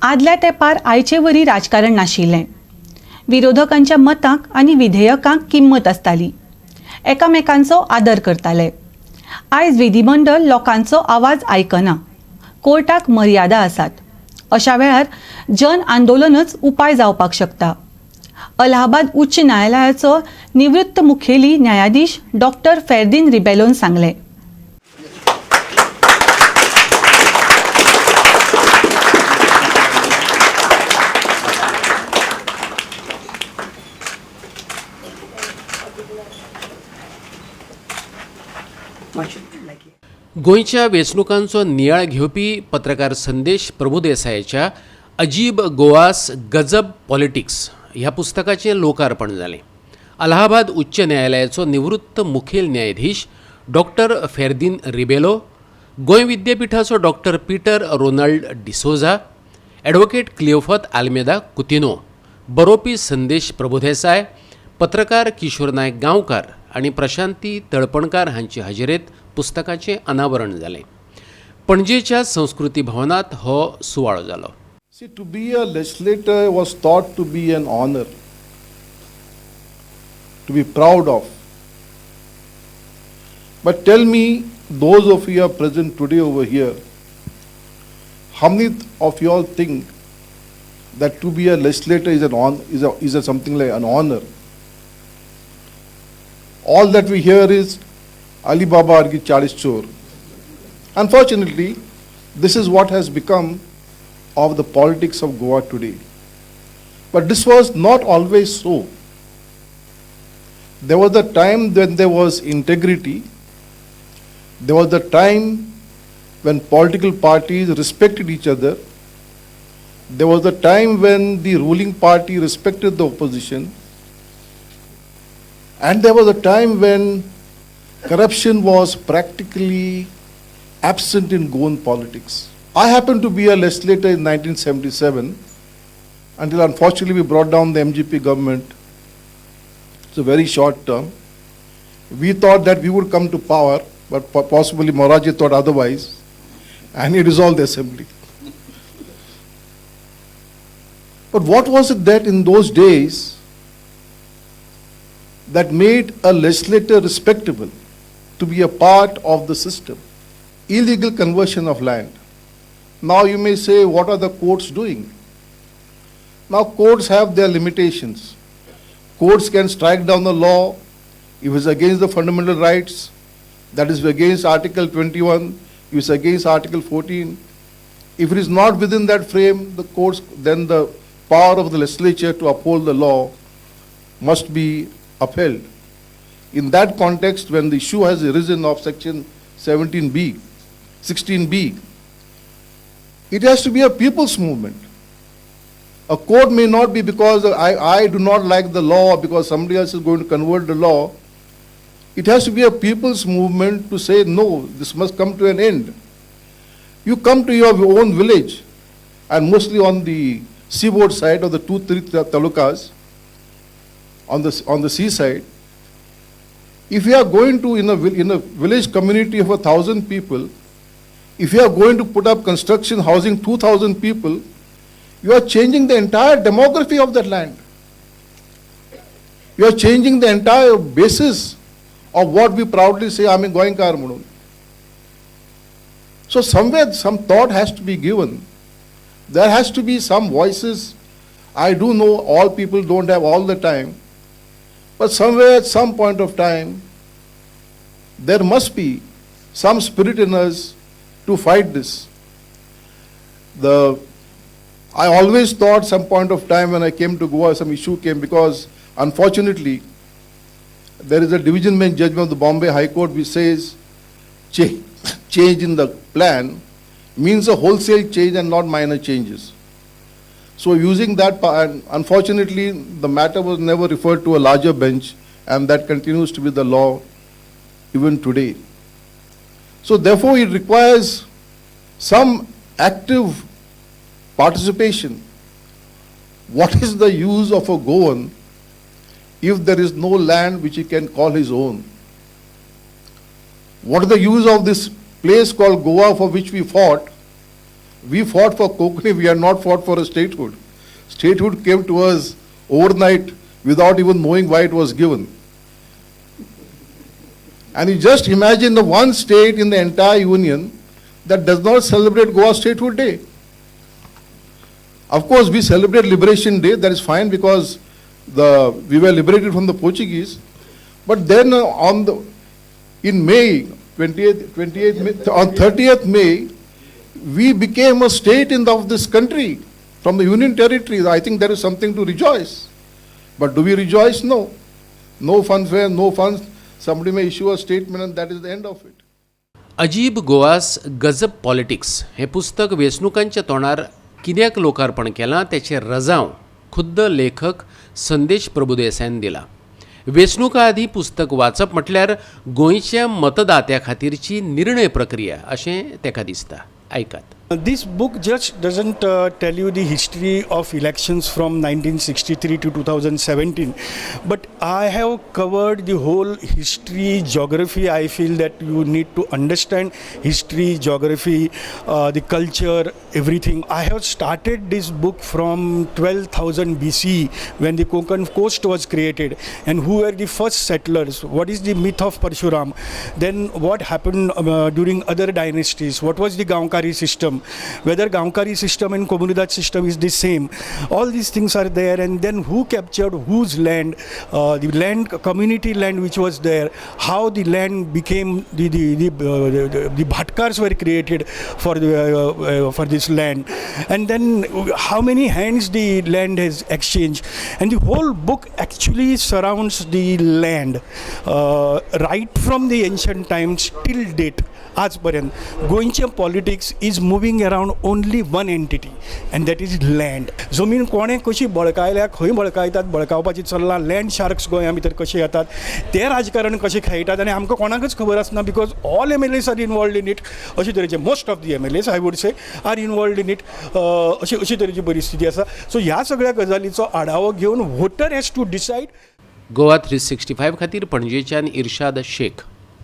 आदल्या तेंपार आयचे वरी राजकारण नाशिल्लें. विरोधकांच्या मतांक आनी विधेयकांक किंमत आसताली. एकामेकांचो आदर करताले. आयज विधिमंडळ लोकांचो आवाज आयकना. कोर्टाक मर्यादा आसात. अशा वेळार जन आंदोलनच उपाय जावपाक शकता. अलाहाबाद उच्च न्यायालयाचो निवृत्त मुखेली न्यायाधीश डॉक्टर फेर्दीन रिबेलोन सांगले. गोंयच्या वेंचणुकांचो नियाळ घेवपी पत्रकार संदेश प्रभुदेसायाच्या अजीब गोवास गजब पॉलिटिक्स ह्या पुस्तकाचें लोकार्पण जालें. अलाहाबाद उच्च न्यायालयाचो निवृत्त मुखेल न्यायाधीश डॉक्टर फेर्दीन रिबेलो, गोंय विद्यापीठाचो doctor Peter Ronald D'Souza, advocate Cleofato Almeida Coutinho, बरोवपी संदेश प्रभुदेसाय, पत्रकार किशोर नायक गांवकार आनी प्रशांती तळपणकार हांचे हाजेरेंत पुस्तकाचें अनावरण जालें. पणजेच्या संस्कृती भवनांत हो सुवाळो जालो. See, to be a legislator was thought to be an honor, to be proud of. But tell me, those of you are present today over here, how many of you all think that to be a legislator is something like an honor? All that we hear is Ali Baba Argi Chalis Chor. Unfortunately, this is what has become of the politics of Goa today. But this was not always so. There was a time when there was integrity. There was a time when political parties respected each other. There was a time when the ruling party respected the opposition. And there was a time when corruption was practically absent in Goan politics. I happened to be a legislator in 1977 until unfortunately we brought down the MGP government. It's a very short term. We thought that we would come to power, but possibly Moraji thought otherwise, and he dissolved the assembly. But what was it that in those days that made a legislator respectable to be a part of the system? Illegal conversion of land. Now you may say, what are the courts doing? Now courts have their limitations. Courts can strike down the law if it's against the fundamental rights, that is against Article 21, if it's against Article 14. If it is not within that frame, the courts, then the power of the legislature to uphold the law must be upheld. In that context, when the issue has arisen of Section 17B, 16B, it has to be a people's movement. A court may not be because I do not like the law, because somebody else is going to convert the law. It has to be a people's movement to say, no, this must come to an end. You come to your own village, and mostly on the seaboard side of the 2-3 talukas, on the seaside, if you are going to, in a village community of 1,000 people, if you are going to put up construction housing 2,000 people, you are changing the entire demography of that land. You are changing the entire basis of what we proudly say, I mean, Goinkar Munun. So somewhere some thought has to be given. There has to be some voices. I do know all people don't have all the time, but somewhere at some point of time, there must be some spirit in us to fight this. I always thought some point of time when I came to Goa, some issue came, because unfortunately, there is a division bench judgment of the Bombay High Court which says change in the plan means a wholesale change and not minor changes. So using that, and unfortunately, the matter was never referred to a larger bench, and that continues to be the law even today. So therefore, it requires some active participation. What is the use of a Goan if there is no land which he can call his own? What is the use of this place called Goa for which we fought, We fought for Konkani, we had not fought for a statehood. Statehood came to us overnight without even knowing why it was given. And you just imagine the one state in the entire union that does not celebrate Goa Statehood Day. Of course, we celebrate Liberation Day, that is fine because we were liberated from the Portuguese. But then in May, 28th May, on 30th May, we became a state of this country from the Union territory. I think there is something to rejoice. But do we rejoice? No. No fanfare, no funds. Somebody may issue a statement and that is the end of it. अजीब गोवास गजब politics हे पुस्तक वेंचणुकांच्या तोंडार कित्याक लोकार्पण केलां तेचें रजाव खुद्द लेखक संदेश प्रभुदेसायन दिला. वेंचणुका आदी पुस्तक वाचप म्हटल्यार गोंयच्या मतदात्या खातीरची निर्णय प्रक्रिया अशें तेका दिसता. ऐकात. This book just doesn't tell you the history of elections from 1963 to 2017, but I have covered the whole history, geography. I feel that you need to understand history, geography, the culture, everything. I have started this book from 12,000 BC when the Konkan coast was created and who were the first settlers, what is the myth of Parshuram, then what happened during other dynasties, what was the Gaonkari system, whether Gaonkari system and Komunidad system is the same. All these things are there, and then who captured whose land, the land, community land which was there, how the land became, the Bhatkars were created for this land, and then how many hands the land has exchanged. And the whole book actually surrounds the land, right from the ancient times till date. आजपर्यंत गोंयचे politics is moving around only one entity and that is land. जमीन कोणें कशी बळकायल्या, खंय बळकायतात, बळकावपाची चल्लां, land sharks गोंया भितर कशे येतात, ते राजकारण कशें खेळटात आनी आमकां कोणाकच खबर आसना because all MLAs are involved in it. अशे तरेचे most of the MLAs I would say are involved in it. अशी तरेची परिस्थिती आसा. सो ह्या सगळ्या गजालीचो आढावो घेवन voter has to decide. Goa 365 खातीर पणजेच्यान इर्शाद शेख.